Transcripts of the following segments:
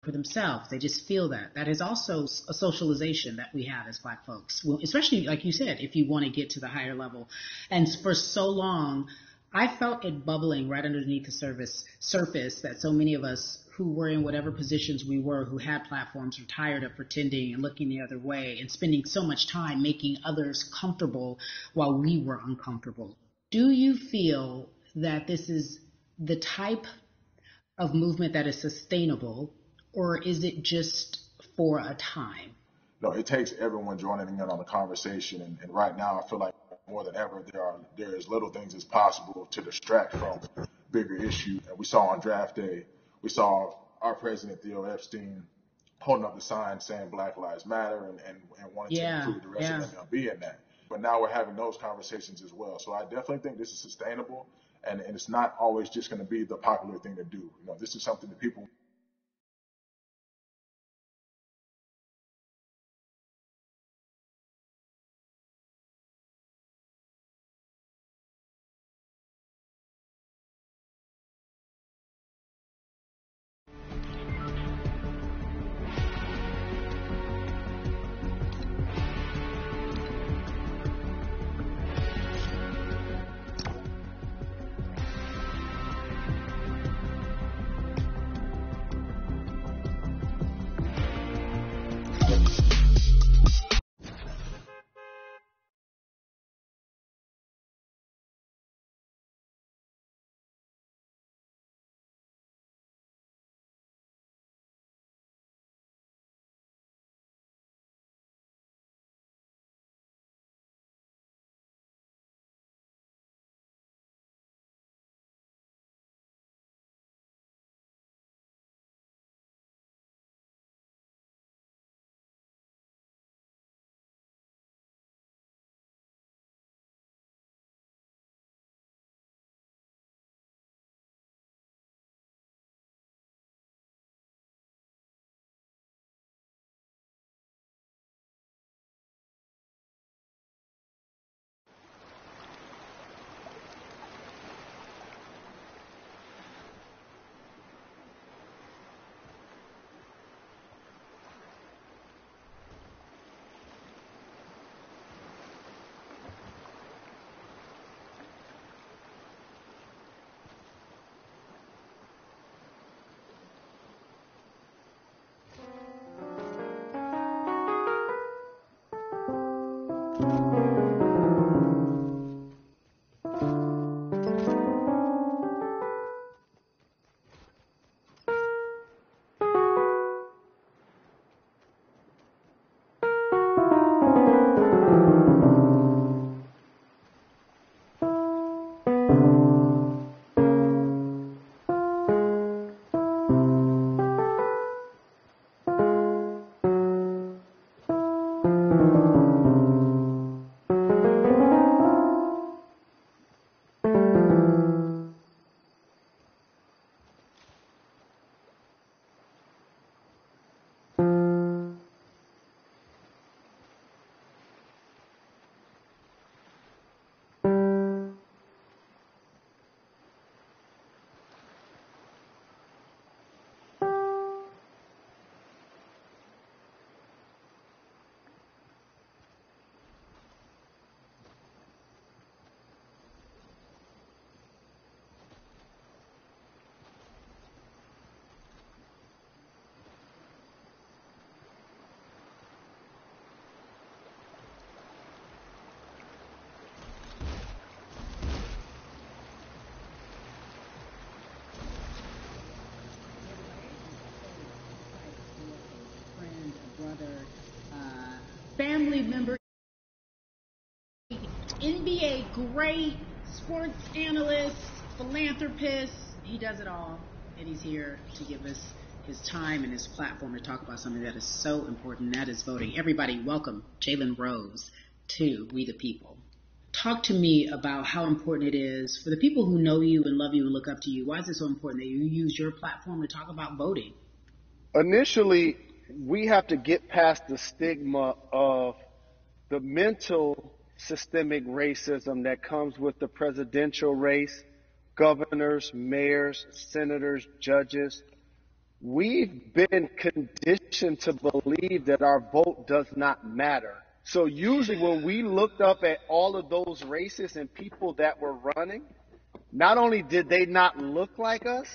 for themselves. They just feel that. That is also a socialization that we have as Black folks, well, especially like you said, if you want to get to the higher level. And for so long, I felt it bubbling right underneath the surface that so many of us who were in whatever positions we were, who had platforms, were tired of pretending and looking the other way and spending so much time making others comfortable while we were uncomfortable. Do you feel that this is the type of movement that is sustainable, or is it just for a time? No, it takes everyone joining in on the conversation. And right now, I feel like more than ever, there is little things as possible to distract from bigger issues. And we saw on draft day, we saw our president, Theo Epstein, holding up the sign saying Black Lives Matter and wanting to include the rest of MLB in that. But now we're having those conversations as well. So I definitely think this is sustainable, and it's not always just going to be the popular thing to do. You know, this is something that people brother, family member, NBA great, sports analyst, philanthropist. He does it all, and he's here to give us his time and his platform to talk about something that is so important, and that is voting. Everybody, welcome Jalen Rose to We the People. Talk to me about how important it is for the people who know you and love you and look up to you. Why is it so important that you use your platform to talk about voting? Initially, we have to get past the stigma of the mental systemic racism that comes with the presidential race, governors, mayors, senators, judges. we've been conditioned to believe that our vote does not matter. So usually when we looked up at all of those races and people that were running, not only did they not look like us,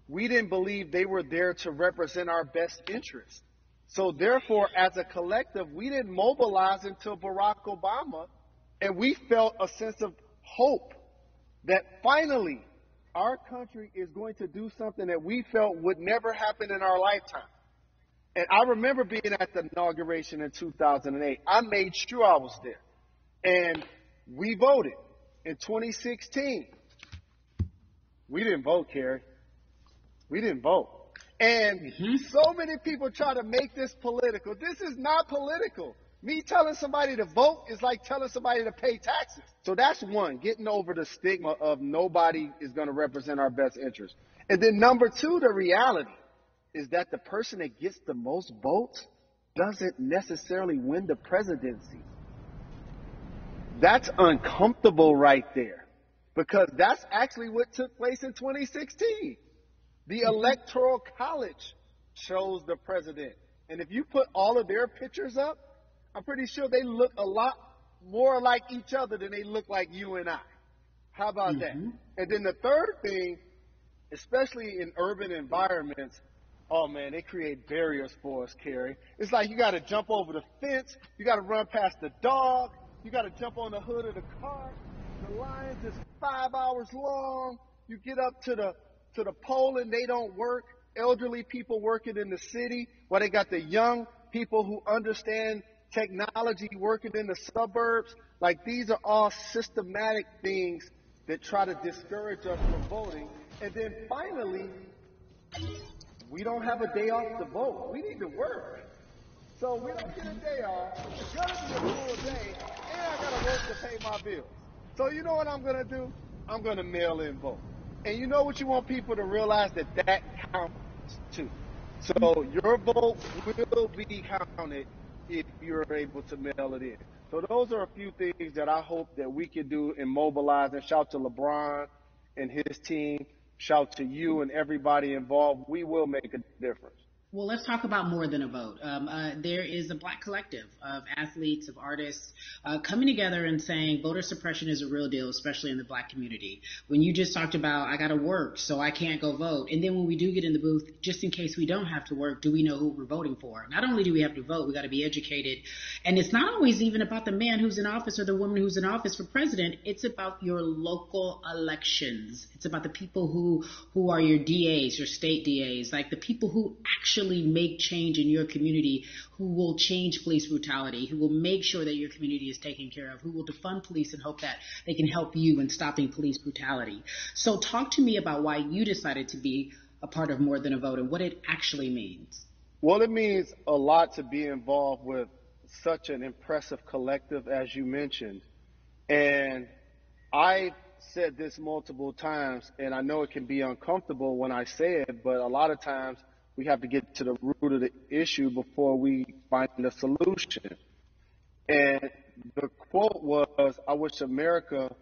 we didn't believe they were there to represent our best interests. So therefore, as a collective, we didn't mobilize until Barack Obama, and we felt a sense of hope that finally our country is going to do something that we felt would never happen in our lifetime. And I remember being at the inauguration in 2008. I made sure I was there. And we voted. In 2016, we didn't vote, Carrie. We didn't vote. And so many people try to make this political. This is not political. Me telling somebody to vote is like telling somebody to pay taxes. So that's one, getting over the stigma of nobody is going to represent our best interest. And then number two, the reality is that the person that gets the most votes doesn't necessarily win the presidency. That's uncomfortable right there, because that's actually what took place in 2016. The Electoral College chose the president. And if you put all of their pictures up, I'm pretty sure they look a lot more like each other than they look like you and I. How about that? And then the third thing, especially in urban environments, oh man, they create barriers for us, Carrie. It's like you got to jump over the fence, you got to run past the dog, you got to jump on the hood of the car. The lines is 5 hours long. You get up to the poll and they don't work. Elderly people working in the city, while they got the young people who understand technology working in the suburbs. Like, these are all systematic things that try to discourage us from voting. And then finally, we don't have a day off to vote. We need to work. So we don't get a day off. It's going to be a full day, and I got to work to pay my bills. So you know what I'm going to do? I'm going to mail in vote. And you know what you want people to realize? That counts too. So your vote will be counted if you're able to mail it in. So those are a few things that I hope that we can do and mobilize. And shout to LeBron and his team. Shout to you and everybody involved. We will make a difference. Well, let's talk about more than a vote. There is a Black collective of athletes, of artists, coming together and saying voter suppression is a real deal, especially in the Black community. When you just talked about, I got to work, so I can't go vote. And then when we do get in the booth, just in case we don't have to work, do we know who we're voting for? Not only do we have to vote, we got to be educated. And it's not always even about the man who's in office or the woman who's in office for president. It's about your local elections. It's about the people who are your DAs, your state DAs, like the people who actually make change in your community, who will change police brutality, who will make sure that your community is taken care of, who will defund police and hope that they can help you in stopping police brutality. So talk to me about why you decided to be a part of More Than a Vote and what it actually means. Well, it means a lot to be involved with such an impressive collective, as you mentioned. And I said this multiple times, and I know it can be uncomfortable when I say it, but a lot of times we have to get to the root of the issue before we find a solution. And the quote was, I wish America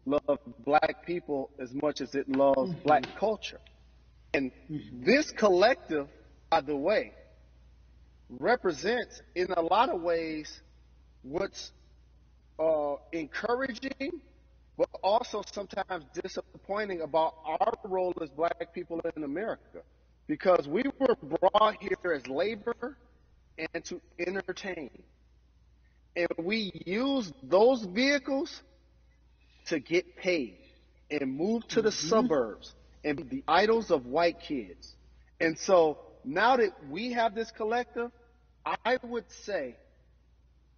loved Black people as much as it loves Black culture. And this collective, by the way, represents in a lot of ways what's encouraging, but also sometimes disappointing about our role as Black people in America. Because we were brought here as labor and to entertain. And we use those vehicles to get paid and move to the suburbs and be the idols of white kids. And so now that we have this collective, I would say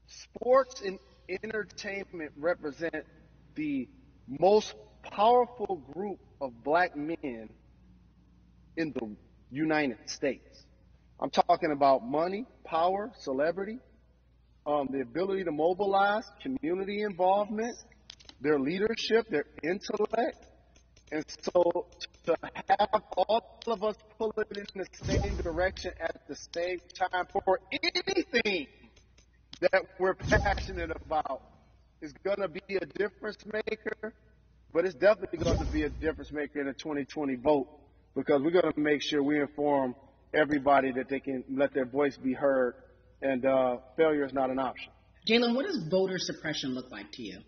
sports and entertainment represent the most powerful group of Black men in the United States. I'm talking about money, power, celebrity, the ability to mobilize, community involvement, their leadership, their intellect. And so to have all of us pull it in the same direction at the same time for anything that we're passionate about is going to be a difference maker, but it's definitely going to be a difference maker in the 2020 vote. because we're going to make sure we inform everybody that they can let their voice be heard, and failure is not an option. Jalen, what does voter suppression look like to you?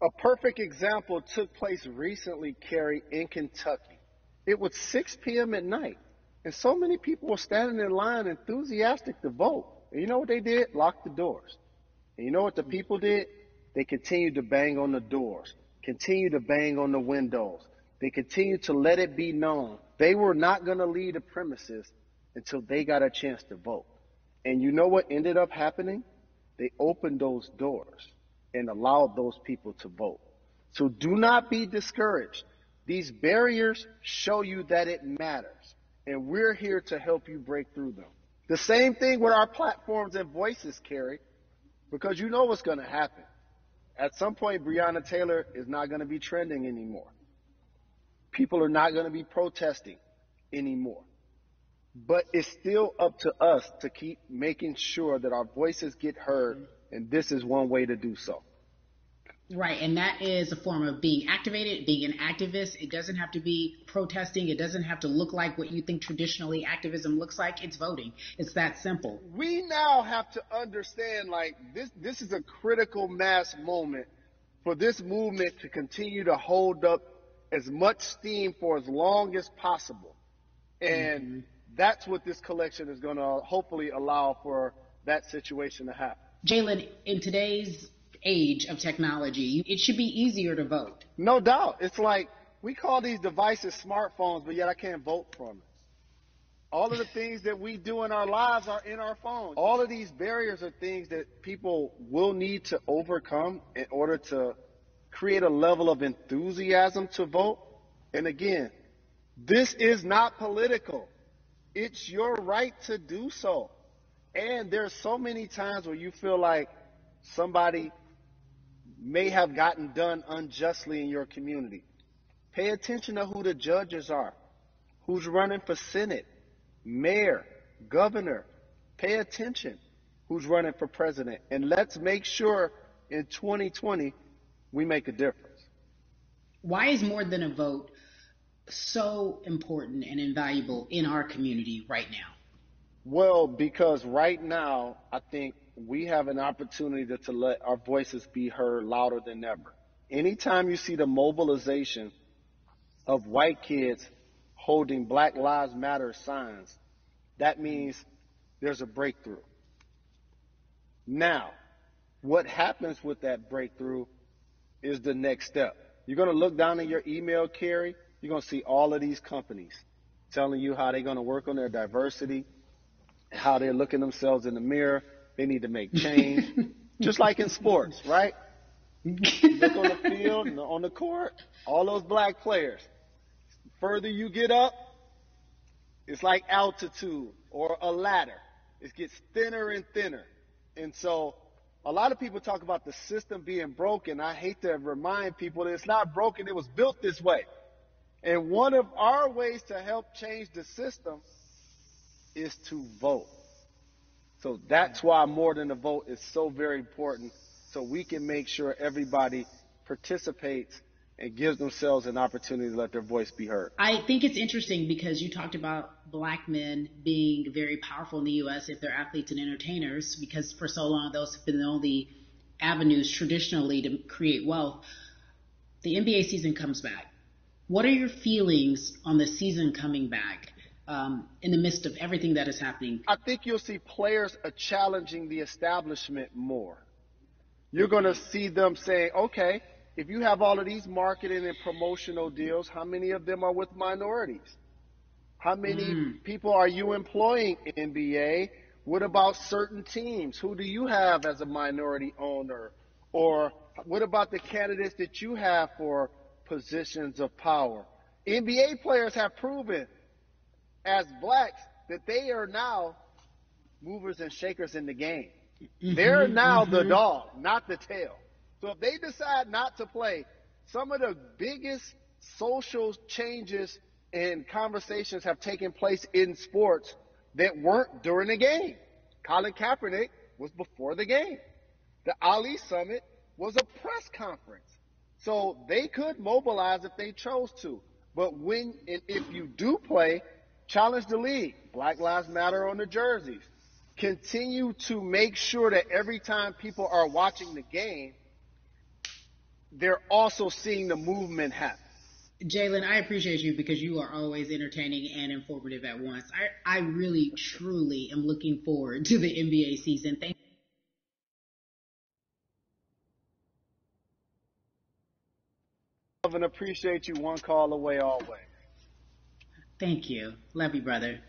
A perfect example took place recently, Carrie, in Kentucky. It was 6 p.m. at night, and so many people were standing in line enthusiastic to vote. And you know what they did? Locked the doors. And you know what the people did? They continued to bang on the doors, continued to bang on the windows. They continued to let it be known they were not going to leave the premises until they got a chance to vote. And you know what ended up happening? They opened those doors and allowed those people to vote. So do not be discouraged. These barriers show you that it matters, and we're here to help you break through them. The same thing with our platforms and voices, Carrie, because you know what's going to happen. At some point, Breonna Taylor is not going to be trending anymore. People are not going to be protesting anymore. But it's still up to us to keep making sure that our voices get heard, and this is one way to do so. Right, and that is a form of being activated, being an activist. It doesn't have to be protesting. It doesn't have to look like what you think traditionally activism looks like. It's voting. It's that simple. We now have to understand, this is a critical mass moment for this movement to continue to hold up as much steam for as long as possible. And that's what this collection is going to hopefully allow for that situation to happen. Jalen, in today's age of technology, it should be easier to vote. No doubt. It's like we call these devices smartphones, but yet I can't vote from it. All of the things that we do in our lives are in our phones. All of these barriers are things that people will need to overcome in order to create a level of enthusiasm to vote. And again, this is not political. It's your right to do so. And there's so many times where you feel like somebody may have gotten done unjustly in your community. Pay attention to who the judges are, who's running for Senate, mayor, governor. Pay attention who's running for president. And let's make sure in 2020 we make a difference. Why is more than a vote so important and invaluable in our community right now? Well, because right now, I think we have an opportunity to let our voices be heard louder than ever. Anytime you see the mobilization of white kids holding Black Lives Matter signs, that means there's a breakthrough. Now, what happens with that breakthrough is the next step. You're going to look down in your email, Carrie. You're going to see all of these companies telling you how they're going to work on their diversity, how they're looking themselves in the mirror. They need to make change. Just like in sports, right? You look on the field, on the court, all those black players. The further you get up, it's like altitude or a ladder. It gets thinner and thinner. And so a lot of people talk about the system being broken. I hate to remind people that it's not broken. It was built this way. And one of our ways to help change the system is to vote. So that's why more than a vote is so very important, so we can make sure everybody participates and gives themselves an opportunity to let their voice be heard. I think it's interesting because you talked about black men being very powerful in the U.S. if they're athletes and entertainers, because for so long those have been the only avenues traditionally to create wealth. The NBA season comes back. What are your feelings on the season coming back in the midst of everything that is happening? I think you'll see players challenging the establishment more. You're going to see them saying, okay, if you have all of these marketing and promotional deals, how many of them are with minorities? How many people are you employing in NBA? What about certain teams? Who do you have as a minority owner? Or what about the candidates that you have for positions of power? NBA players have proven as blacks that they are now movers and shakers in the game. They're now the dog, not the tail. So if they decide not to play, some of the biggest social changes and conversations have taken place in sports that weren't during the game. Colin Kaepernick was before the game. The Ali Summit was a press conference. So they could mobilize if they chose to. But when and if you do play, challenge the league. Black Lives Matter on the jerseys. Continue to make sure that every time people are watching the game, they're also seeing the movement happen. Jalen, I appreciate you because you are always entertaining and informative at once. I really, truly am looking forward to the NBA season. Love and appreciate you. One call away always. Thank you. Love you, brother.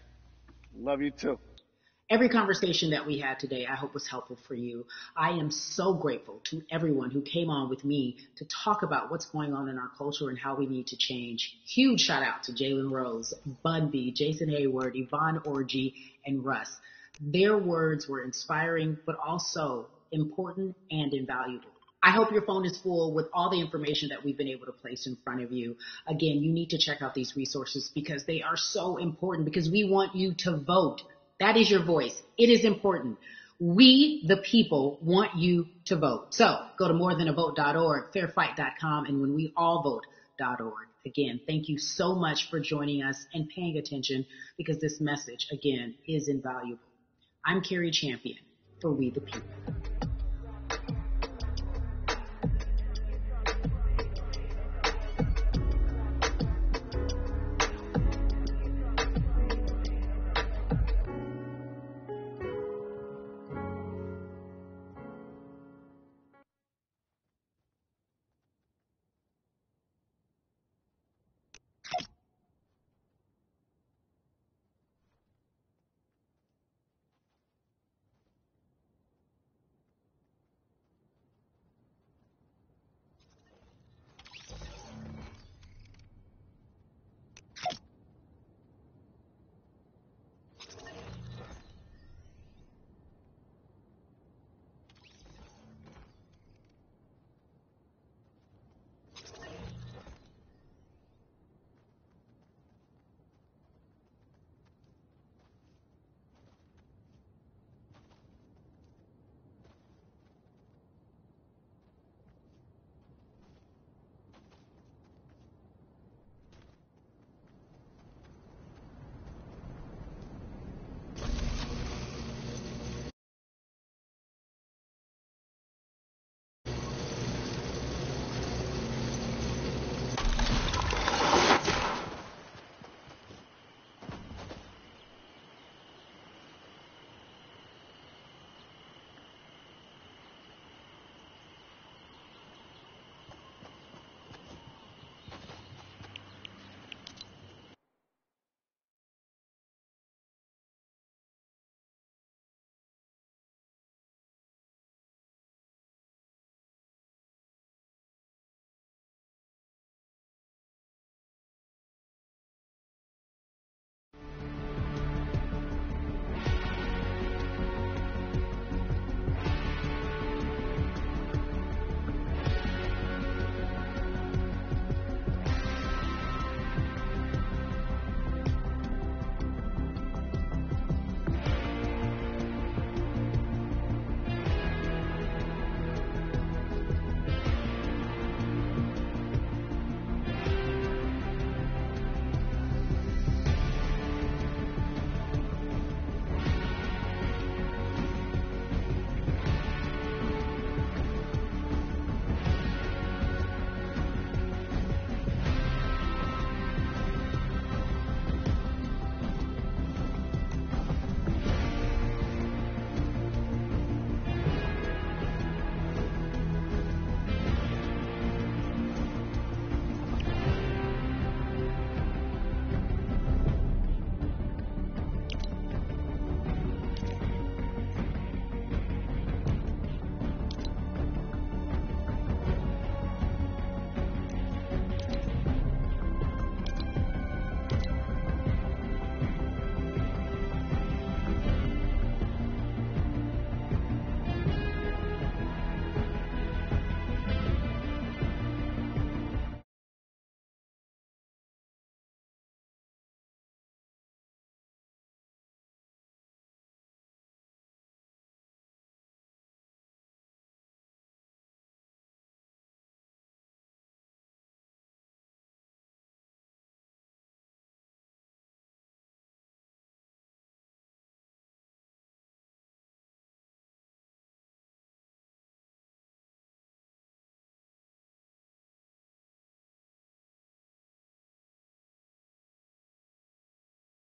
Love you too. Every conversation that we had today, I hope was helpful for you. I am so grateful to everyone who came on with me to talk about what's going on in our culture and how we need to change. Huge shout out to Jalen Rose, Bun B, Jason Hayward, Yvonne Orgy, and Russ. Their words were inspiring, but also important and invaluable. I hope your phone is full with all the information that we've been able to place in front of you. Again, you need to check out these resources because they are so important because we want you to vote. That is your voice. It is important. We, the people, want you to vote. So go to morethanavote.org, fairfight.com, and whenweallvote.org. Again, thank you so much for joining us and paying attention because this message, again, is invaluable. I'm Carrie Champion for We the People.